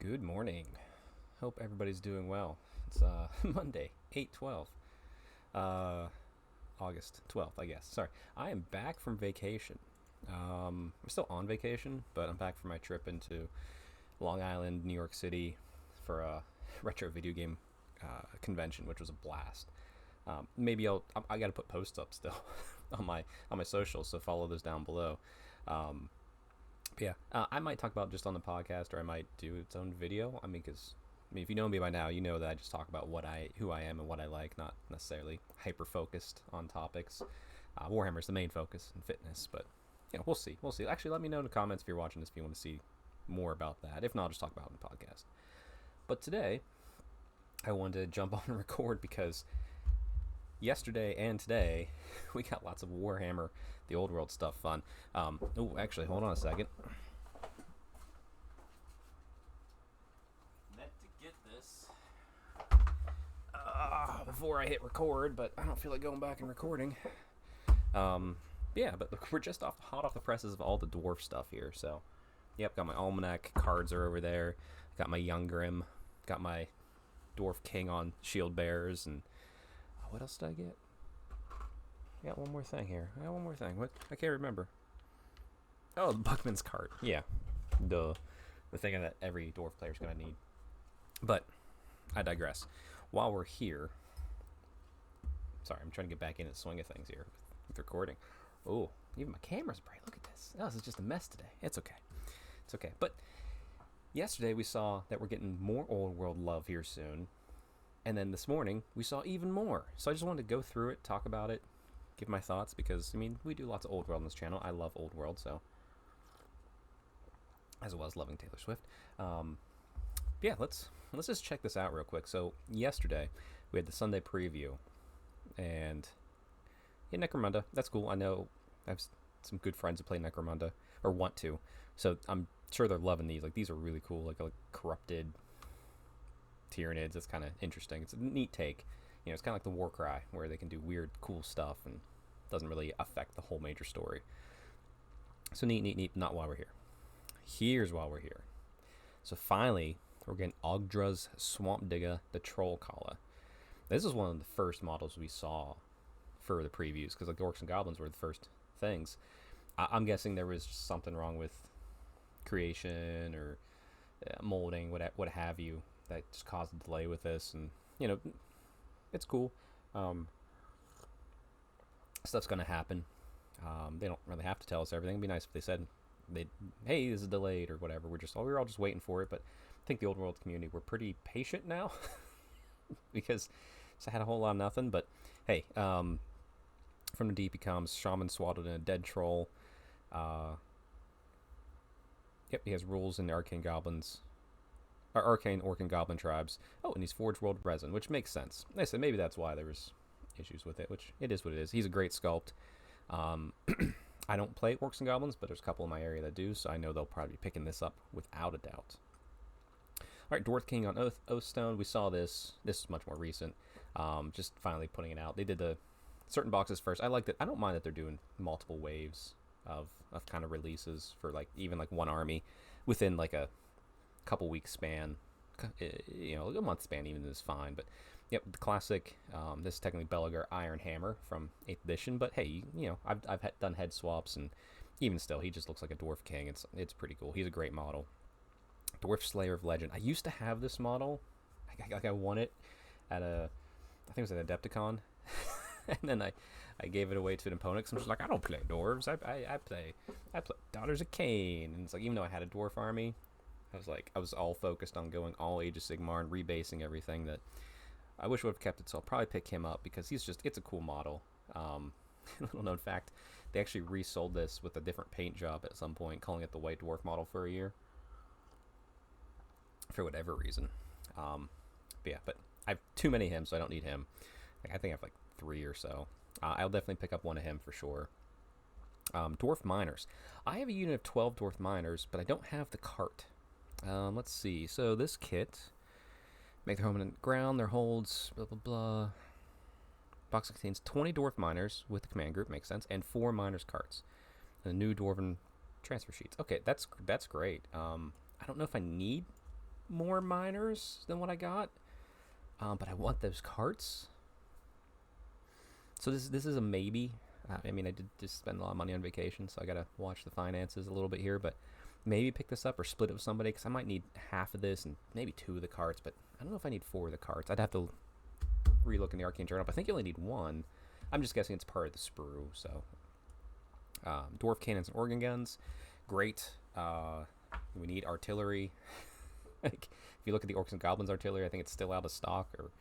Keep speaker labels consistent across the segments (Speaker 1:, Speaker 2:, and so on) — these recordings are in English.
Speaker 1: Good morning. Hope everybody's doing well. It's Monday, 8/12. Uh August 12th, I guess. Sorry. I am back from vacation. I'm still on vacation, but I'm back from my trip into Long Island, New York City for a retro video game convention, which was a blast. Maybe I got to put posts up still on my socials, so follow those down below. Um, yeah, I might talk about just on the podcast, or I might do its own video. If you know me by now, you know that I just talk about who I am, and what I like, not necessarily hyper focused on topics. Warhammer is the main focus, and fitness, but we'll see. We'll see. Actually, let me know in the comments if you're watching this, if you want to see more about that. If not, I'll just talk about it in the podcast. But today, I wanted to jump on and record because yesterday and today, we got lots of Warhammer, the old world stuff fun. Actually, hold on a second. Meant to get this before I hit record, but I don't feel like going back and recording. But look, we're just hot off the presses of all the dwarf stuff here. So, yep, got my almanac cards are over there. Got my young grim. Got my dwarf king on shield bearers, and what else did I get? I got one more thing here. What? I can't remember. Oh, the Buckman's card. Yeah, the thing that every dwarf player's gonna need. But I digress. While we're here, sorry, I'm trying to get back in the swing of things here with recording. Oh, even my camera's bright. Look at this. Oh, this is just a mess today. It's okay. It's okay. But yesterday we saw that we're getting more old world love here soon. And then this morning, we saw even more. So I just wanted to go through it, talk about it, give my thoughts, because, we do lots of old world on this channel. I love old world, so. As well as loving Taylor Swift. Let's just check this out real quick. So yesterday, we had the Sunday preview. And, yeah, Necromunda, that's cool. I know I have some good friends who play Necromunda, or want to. So I'm sure they're loving these. Like, these are really cool, like corrupted Tyranids. It's kind of interesting. It's a neat take. It's kind of like the Warcry, where they can do weird, cool stuff and doesn't really affect the whole major story. So neat. Not while we're here. Here's why we're here. So finally, we're getting Ogdra's Swamp Digger, the Troll Caller. This is one of the first models we saw for the previews, because like Orcs and Goblins were the first things. I'm guessing there was something wrong with creation or molding, what have you, that just caused a delay with this, and it's cool. Stuff's gonna happen. They don't really have to tell us everything. It'd be nice if they said, hey, this is delayed or whatever. We're all just waiting for it. But I think the old world community, we're pretty patient now because it's had a whole lot of nothing. But hey, from the deep he comes. Shaman swaddled in a dead troll. He has rules in the arcane goblins. Arcane Orc and Goblin tribes. Oh, and he's Forge World Resin, which makes sense. I said maybe that's why there was issues with it, which it is what it is. He's a great sculpt. I don't play Orcs and Goblins, but there's a couple in my area that do, so I know they'll probably be picking this up without a doubt. All right, Dwarf King on Oathstone. We saw this. This is much more recent. Just finally putting it out. They did the certain boxes first. I liked it. I don't mind that they're doing multiple waves of kind of releases for even one army within like a couple weeks span. A month span even is fine. But yep, the classic. This is technically Belagar Iron Hammer from 8th edition, but hey, I've done head swaps, and even still, he just looks like a Dwarf King. It's pretty cool. He's a great model. Dwarf Slayer of Legend. I used to have this model. I won it at I think it was at Adepticon, and then I gave it away to an opponent. Cause I'm just like, I don't play dwarves. I play Daughters of Cain, and it's like, even though I had a dwarf army, I was all focused on going all Age of Sigmar and rebasing everything. That I wish I would have kept it, so I'll probably pick him up because it's a cool model. Little known fact, they actually resold this with a different paint job at some point, calling it the White Dwarf model for a year. For whatever reason. But I have too many of him, so I don't need him. I think I have 3 or so. I'll definitely pick up one of him for sure. Dwarf Miners. I have a unit of 12 Dwarf Miners, but I don't have the cart. Let's see. So this kit, make their home in the ground, their holds, blah, blah, blah. Box contains 20 Dwarf Miners with the command group, makes sense, and 4 Miners carts. And the new Dwarven transfer sheets. Okay, that's great. I don't know if I need more miners than what I got. But I want those carts. So this is a maybe. I mean, I did just spend a lot of money on vacation, so I gotta watch the finances a little bit here. But maybe pick this up or split it with somebody, because I might need half of this and maybe 2 of the carts. But I don't know if I need 4 of the carts. I'd have to relook in the Arcane Journal. But I think you only need 1. I'm just guessing it's part of the sprue. So dwarf cannons and organ guns, great. We need artillery. Like, if you look at the orcs and goblins artillery, I think it's still out of stock or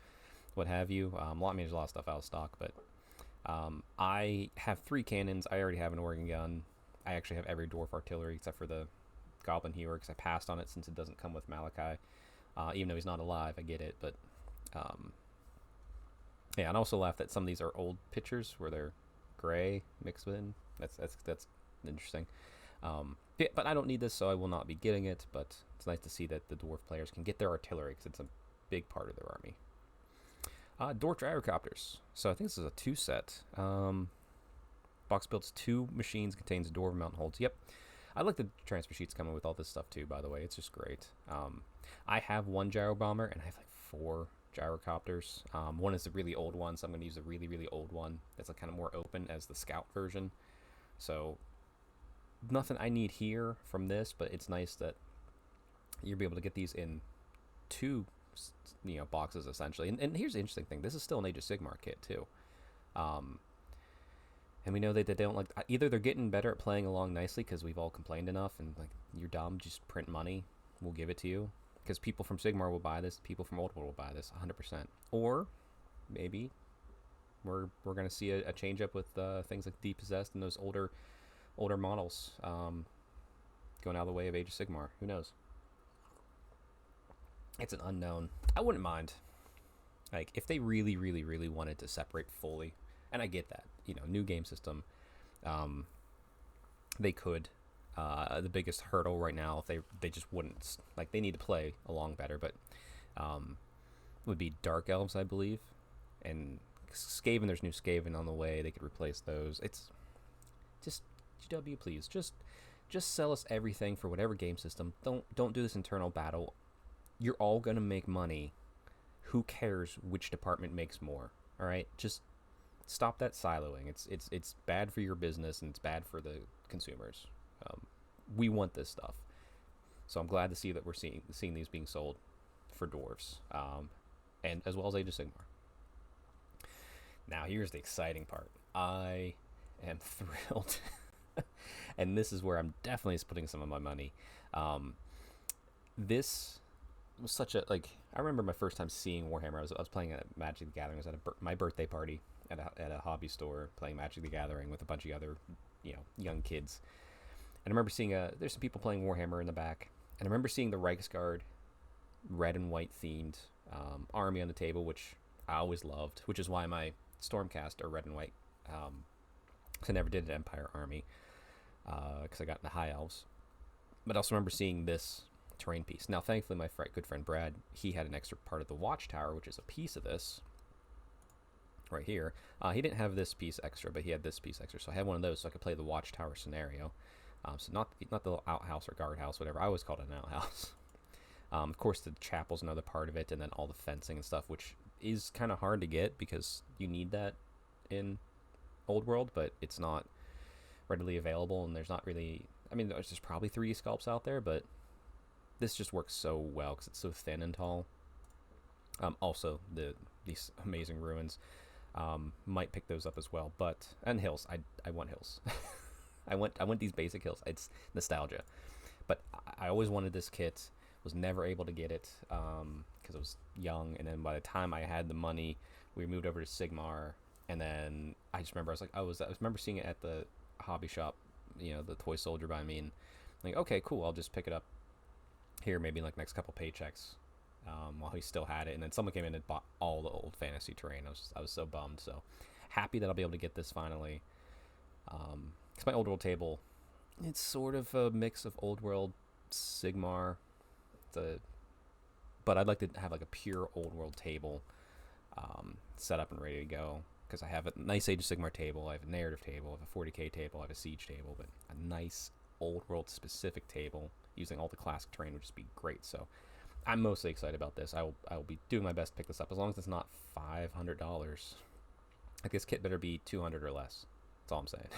Speaker 1: what have you. There's a lot of stuff out of stock, but I have 3 cannons. I already have an organ gun. I actually have every dwarf artillery except for the goblin hewer, because I passed on it since it doesn't come with Malachi. Even though he's not alive, I get it, but yeah. And I also laugh that some of these are old pictures where they're gray mixed in. That's interesting. Yeah, but I don't need this, so I will not be getting it. But it's nice to see that the dwarf players can get their artillery, because it's a big part of their army. Dwarf gyrocopters. So I think this is a 2 set. Box builds 2 machines, contains dwarf mountain holds. Yep. I like the transfer sheets coming with all this stuff too, by the way. It's just great. I have 1 gyro bomber, and I have like 4 gyrocopters. One is the really old one, so I'm going to use the really, really old one. That's like kind of more open as the scout version. So nothing I need here from this, but it's nice that you'll be able to get these in 2 boxes essentially. And here's the interesting thing: this is still an Age of Sigmar kit too. And we know that they don't like, either they're getting better at playing along nicely because we've all complained enough, and like, you're dumb, just print money, we'll give it to you, because people from Sigmar will buy this, people from Old World will buy this 100%. Or maybe we're going to see a change up with things like Depossessed and those older models going out of the way of Age of Sigmar. Who knows? It's an unknown. I wouldn't mind, like, if they really, really, really wanted to separate fully, and I get that, new game system, they could. The biggest hurdle right now, if they just wouldn't, like, they need to play along better, but would be Dark Elves, I believe, and Skaven. There's new Skaven on the way. They could replace those. It's just GW, please, just sell us everything for whatever game system. Don't do this internal battle. You're all gonna make money. Who cares which department makes more? All right, just stop that siloing. It's bad for your business, and it's bad for the consumers. We want this stuff, so I'm glad to see that we're seeing these being sold for dwarves, and as well as Age of Sigmar. Now here's the exciting part. I am thrilled, and this is where I'm definitely putting some of my money. This was such a, like, I remember my first time seeing Warhammer. I was playing at Magic the Gathering. I was at my birthday party at a hobby store playing Magic the Gathering with a bunch of other young kids. And I remember seeing there's some people playing Warhammer in the back, and I remember seeing the Reichsguard red and white themed army on the table, which I always loved, which is why my Stormcast are red and white. Cause I never did an Empire army because I got into High Elves. But I also remember seeing this terrain piece. Now, thankfully, my good friend Brad, he had an extra part of the Watchtower, which is a piece of this right here. He didn't have this piece extra, but he had this piece extra, so I had one of those so I could play the Watchtower scenario. So not the little outhouse or guardhouse, whatever. I always called it an outhouse. Of course, the chapel's another part of it, and then all the fencing and stuff, which is kind of hard to get because you need that in Old World, but it's not readily available, and there's not really, I mean, there's probably 3D sculpts out there, but this just works so well because it's so thin and tall. Also, these amazing ruins, might pick those up as well, and hills. I want hills. I want these basic hills. It's nostalgia, but I always wanted this kit. Was never able to get it because I was young, and then by the time I had the money, we moved over to Sigmar, and then I just remember I remember seeing it at the hobby shop, the toy soldier by me, and like, okay, cool, I'll just pick it up here maybe like next couple paychecks, while he still had it, and then someone came in and bought all the old fantasy terrain. I was so bummed. So happy that I'll be able to get this finally. Because my Old World table, it's sort of a mix of Old World, Sigmar, but I'd like to have like a pure Old World table set up and ready to go, because I have a nice Age of Sigmar table, I have a narrative table, I have a 40k table, I have a siege table, but a nice Old World specific table using all the classic terrain would just be great. So I'm mostly excited about this. I will be doing my best to pick this up as long as it's not $500. Like this kit better be 200 or less. That's all I'm saying.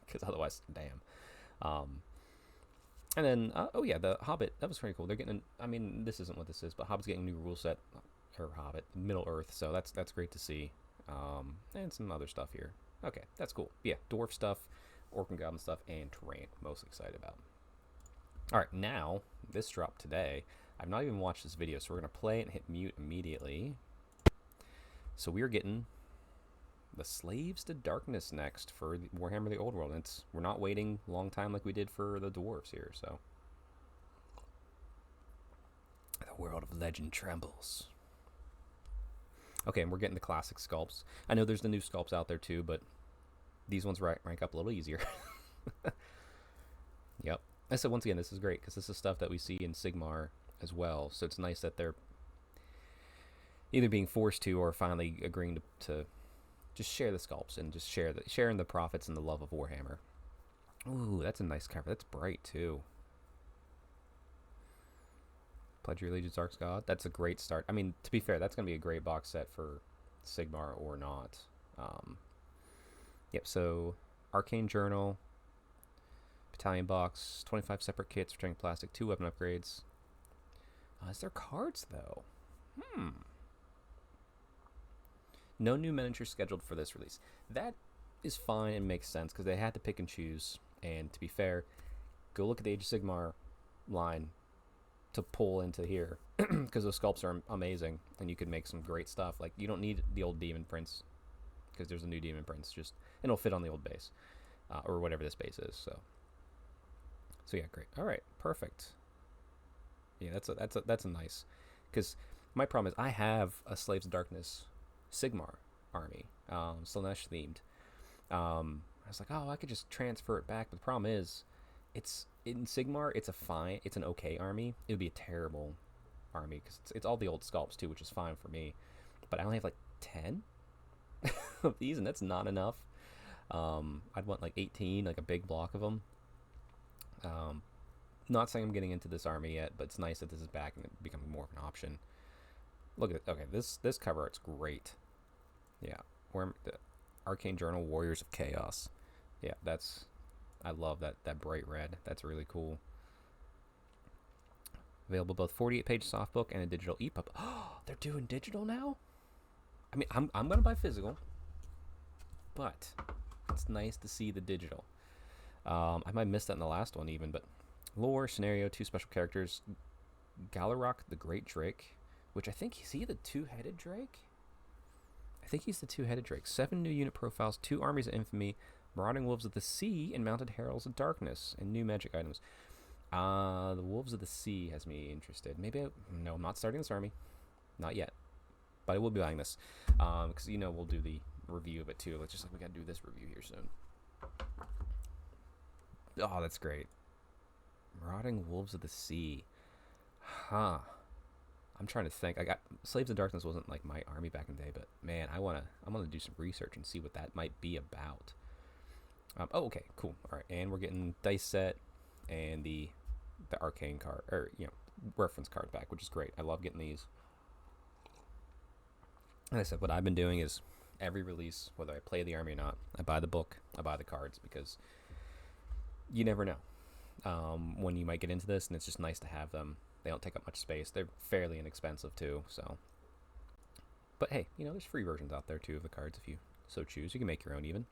Speaker 1: Because otherwise, damn. Um, and then oh yeah, the Hobbit, that was pretty cool. They're getting. I mean, this isn't what this is, but Hobbit's getting a new rule set, or Hobbit Middle Earth. So that's great to see. And some other stuff here. Okay, that's cool. Yeah, dwarf stuff, orc and goblin stuff, and terrain. Most excited about. All right, now this dropped today. I've not even watched this video, so we're gonna play it and hit mute immediately. So we're getting the Slaves to Darkness next for the Warhammer the Old World. And we're not waiting a long time like we did for the Dwarfs here, so. The world of legend trembles. Okay, and we're getting the classic sculpts. I know there's the new sculpts out there too, but these ones rank up a little easier. Yep. I said, once again, this is great because this is stuff that we see in Sigmar as well. So it's nice that they're either being forced to or finally agreeing to just share the sculpts and just sharing the profits and the love of Warhammer. Ooh, that's a nice cover. That's bright too. Pledge Your Allegiance, Arc's God. That's a great start. I mean, to be fair, that's going to be a great box set for Sigmar or not. Yep, so Arcane Journal, Battalion Box, 25 separate kits returning plastic, 2 weapon upgrades. Is there cards, though? No new miniatures scheduled for this release. That is fine and makes sense because they had to pick and choose. And to be fair, go look at the Age of Sigmar line to pull into here because those sculpts are amazing and you could make some great stuff. Like, you don't need the old Demon Prince because there's a new Demon Prince, just and it'll fit on the old base or whatever this base is. So yeah, great. All right, perfect. Yeah, that's a nice, because my problem is I have a Slaves of Darkness Sigmar army, Slaanesh themed. I was like, oh, I could just transfer it back, but the problem is, it's in Sigmar. It's an okay army. It would be a terrible army because it's all the old sculpts too, which is fine for me. But I only have like 10 of these, and that's not enough. I'd want like 18, like a big block of them. Not saying I'm getting into this army yet, but it's nice that this is back and it becoming more of an option. Look at it. Okay, this cover art's great. Yeah, the Arcane Journal, Warriors of Chaos. Yeah, I love that bright red. That's really cool. Available both 48-page softbook and a digital EPUB. Oh, they're doing digital now? I mean, I'm gonna buy physical, but it's nice to see the digital. I might have missed that in the last one even, but lore, scenario, 2 special characters. Galarok the Great Drake, which I think, is he the 2-headed Drake? I think he's the 2-headed Drake. 7 new unit profiles, 2 armies of infamy, marauding wolves of the sea, and mounted heralds of darkness, and new magic items. The Wolves of the Sea has me interested. No, I'm not starting this army. Not yet. But I will be buying this. Because, we'll do the review of it too. We gotta do this review here soon. Oh, that's great. Marauding Wolves of the Sea. Huh. I'm trying to think. I got Slaves of Darkness wasn't like my army back in the day, but man, I'm gonna do some research and see what that might be about. Okay, cool. All right, and we're getting dice set and the arcane card, or reference card back, which is great. I love getting these. Like I said, what I've been doing is every release, whether I play the army or not, I buy the book, I buy the cards, because you never know when you might get into this, and it's just nice to have them. They don't take up much space. They're fairly inexpensive too, so. But hey, there's free versions out there too of the cards if you so choose. You can make your own even.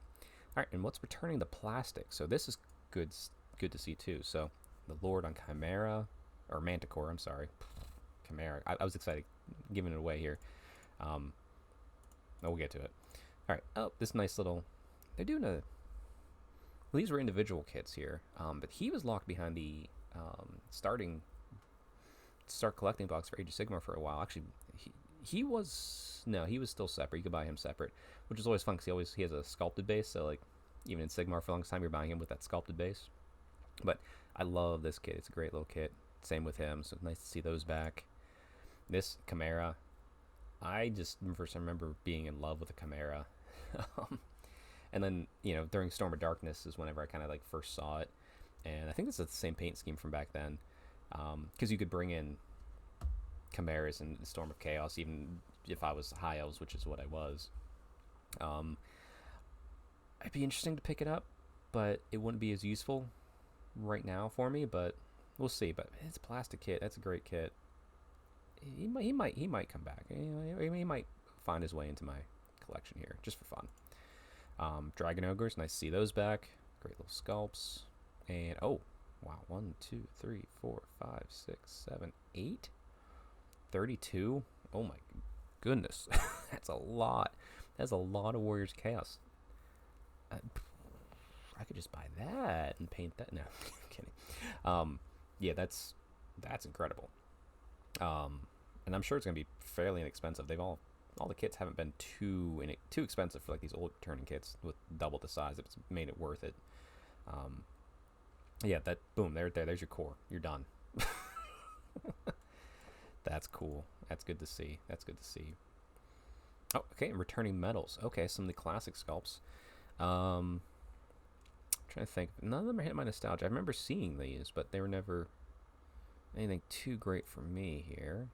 Speaker 1: All right, and what's returning the plastic? So this is good to see too. So the Lord on Chimera, or Manticore, I'm sorry. Chimera. I was excited giving it away here. We'll get to it. All right. Oh, this nice little. They're doing a. Well, these were individual kits here, but he was locked behind the start collecting box for Age of Sigmar for a while. Actually, he was still separate. You could buy him separate, which is always fun because he has a sculpted base. So like, even in Sigmar for the longest time, you're buying him with that sculpted base. But I love this kit. It's a great little kit. Same with him. So it's nice to see those back. This Chimera, I just first remember being in love with the Chimera. And then, during Storm of Darkness is whenever I kind of like first saw it. And I think this is the same paint scheme from back then. Because you could bring in Chimeras and Storm of Chaos, even if I was High Elves, which is what I was. It'd be interesting to pick it up, but it wouldn't be as useful right now for me. But we'll see. But it's a plastic kit. That's a great kit. He might come back. He might find his way into my collection here just for fun. Dragon Ogres, nice to see those back. Great little sculpts. And oh wow, 1, 2, 3, 4, 5, 6, 7, 8, 32. Oh my goodness, that's a lot. That's a lot of Warriors Chaos. I could just buy that and paint that. No, I'm kidding. Yeah, that's incredible. And I'm sure it's gonna be fairly inexpensive. All the kits haven't been too expensive for like these old returning kits with double the size. It's made it worth it. Yeah, that boom, there's your core. You're done. That's cool. That's good to see. Oh, okay, returning metals. Okay, some of the classic sculpts. I'm trying to think. None of them are hitting my nostalgia. I remember seeing these, but they were never anything too great for me here.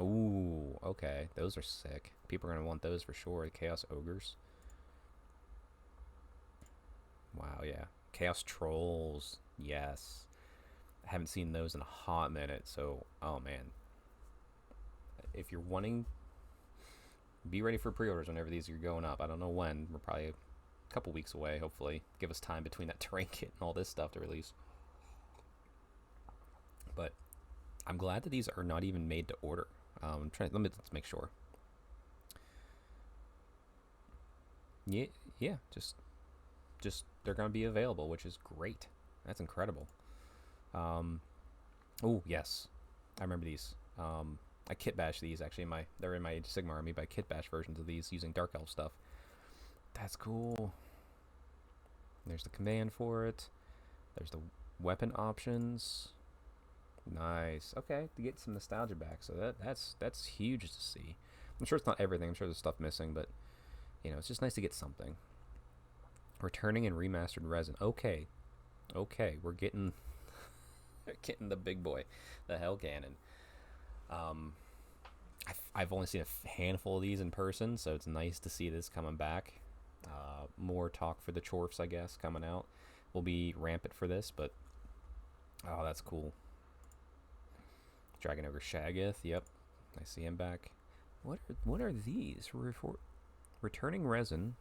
Speaker 1: Ooh, okay, those are sick. People are gonna want those for sure. The Chaos Ogres. Wow, yeah. Chaos Trolls. Yes. I haven't seen those in a hot minute, so oh man. If you're wanting, be ready for pre-orders whenever these are going up. I don't know when. We're probably a couple weeks away, hopefully. Give us time between that terrain kit and all this stuff to release. But I'm glad that these are not even made to order. Let's make sure. Yeah, just they're gonna be available, which is great. That's incredible. Oh yes, I remember these. I kit bashed these actually. They're in my Age of Sigmar army, but I kit bash versions of these using Dark Elf stuff. That's cool. There's the command for it. There's the weapon options. Nice. Okay, to get some nostalgia back. So that's huge to see. I'm sure it's not everything. I'm sure there's stuff missing, but it's just nice to get something. Returning and remastered resin. Okay, we're getting the big boy, the Hell Cannon. I've only seen a handful of these in person, so it's nice to see this coming back. More talk for the Dwarfs, I guess, coming out. Will be rampant for this, but oh, that's cool. Dragon Ogre Shaggoth, yep, I see him back. What are these? Returning resin.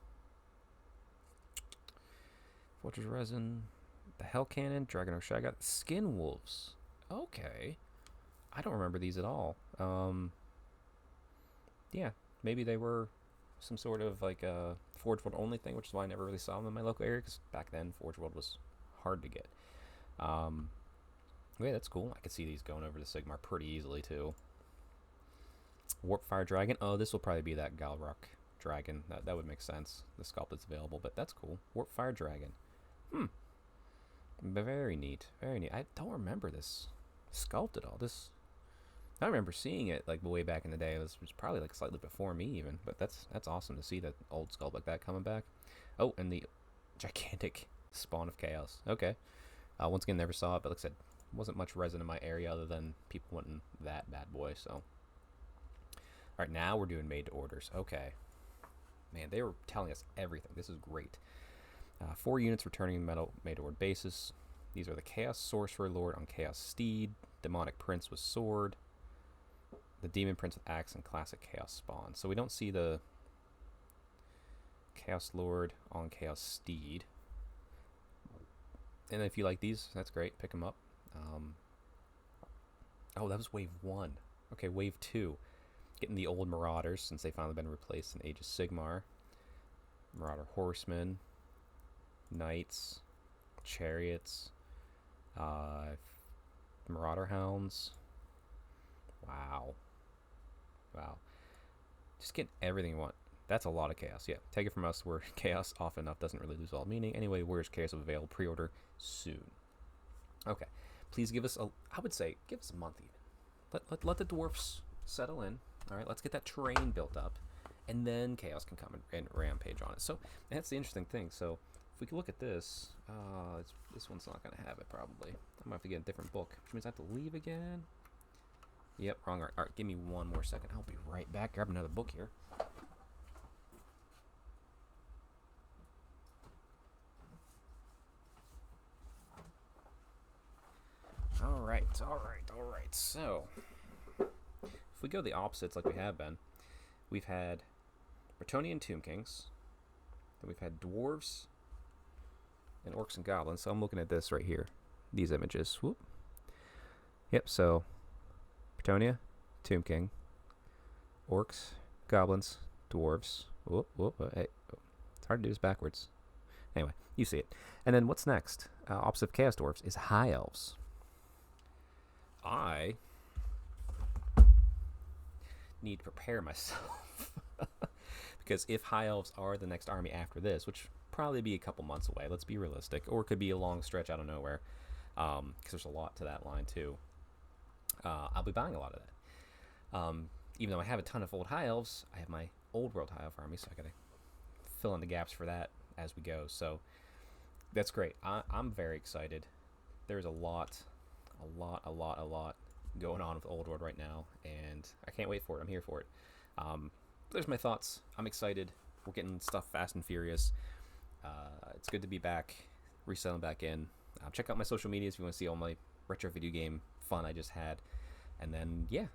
Speaker 1: Fortress resin. The Hell Cannon, Dragon Ogre Shaggoth, Skin Wolves. Okay, I don't remember these at all. Yeah, maybe they were some sort of like a Forge World only thing, which is why I never really saw them in my local area, because back then Forge World was hard to get. Yeah, that's cool. I could see these going over to Sigmar pretty easily too. Warpfire Dragon. Oh, this will probably be that Galrock Dragon. That would make sense. The sculpt that's available, but that's cool. Warpfire Dragon. Very neat. Very neat. I don't remember this sculpt at all. I remember seeing it like way back in the day. It was probably like slightly before me even, but that's awesome to see that old sculpt like that coming back. Oh, and the gigantic Spawn of Chaos. Okay. Once again, never saw it, but like I said, wasn't much resin in my area other than people wanting that bad boy. So, all right, now we're doing made to orders. Okay, man, they were telling us everything. This is great. 4 units returning metal made to order basis. These are the Chaos Sorcerer Lord on Chaos Steed, Demonic Prince with Sword, the Demon Prince with Axe, and Classic Chaos Spawn. So we don't see the Chaos Lord on Chaos Steed. And if you like these, that's great. Pick them up. Oh, that was wave 1. Okay, wave 2. Getting the old Marauders, since they've finally been replaced in Age of Sigmar. Marauder Horsemen, Knights, Chariots, Marauder Hounds. Wow. Just get everything you want. That's a lot of chaos. Yeah, take it from us. Where chaos often enough doesn't really lose all meaning. Anyway, where's chaos will avail? Pre-order soon. Okay, please give us give us a month even. Let the dwarfs settle in. All right, let's get that terrain built up, and then chaos can come and rampage on it. So that's the interesting thing. So if we can look at this, this one's not going to have it probably. I might have to get a different book, which means I have to leave again. Yep, wrong art. All right, give me one more second. I'll be right back. Grab another book here. All right. So, if we go the opposites like we have been, we've had Bretonnian Tomb Kings, then we've had Dwarves and Orcs and Goblins. So I'm looking at this right here. These images. Whoop. Yep, so Bretonnia, Tomb King, Orcs, Goblins, Dwarves. Whoop, hey. It's hard to do this backwards. Anyway, you see it. And then what's next? Opposite of Chaos Dwarves is High Elves. I need to prepare myself. Because if High Elves are the next army after this, which probably be a couple months away, let's be realistic, or it could be a long stretch out of nowhere, because there's a lot to that line too. I'll be buying a lot of that. Even though I have a ton of old High Elves, I have my Old World High Elf army, so I gotta fill in the gaps for that as we go. So that's great. I'm very excited. There's a lot going on with Old World right now, and I can't wait for it. I'm here for it. There's my thoughts. I'm excited. We're getting stuff fast and furious. It's good to be back, reselling back in. Check out my social medias if you want to see all my retro video game fun I just had. And then, yeah,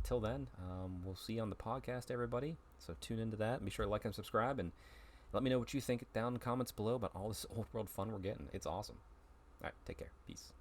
Speaker 1: till then, we'll see you on the podcast, everybody. So tune into that. Be sure to like and subscribe, and let me know what you think down in the comments below about all this Old World fun we're getting. It's awesome. All right, take care. Peace.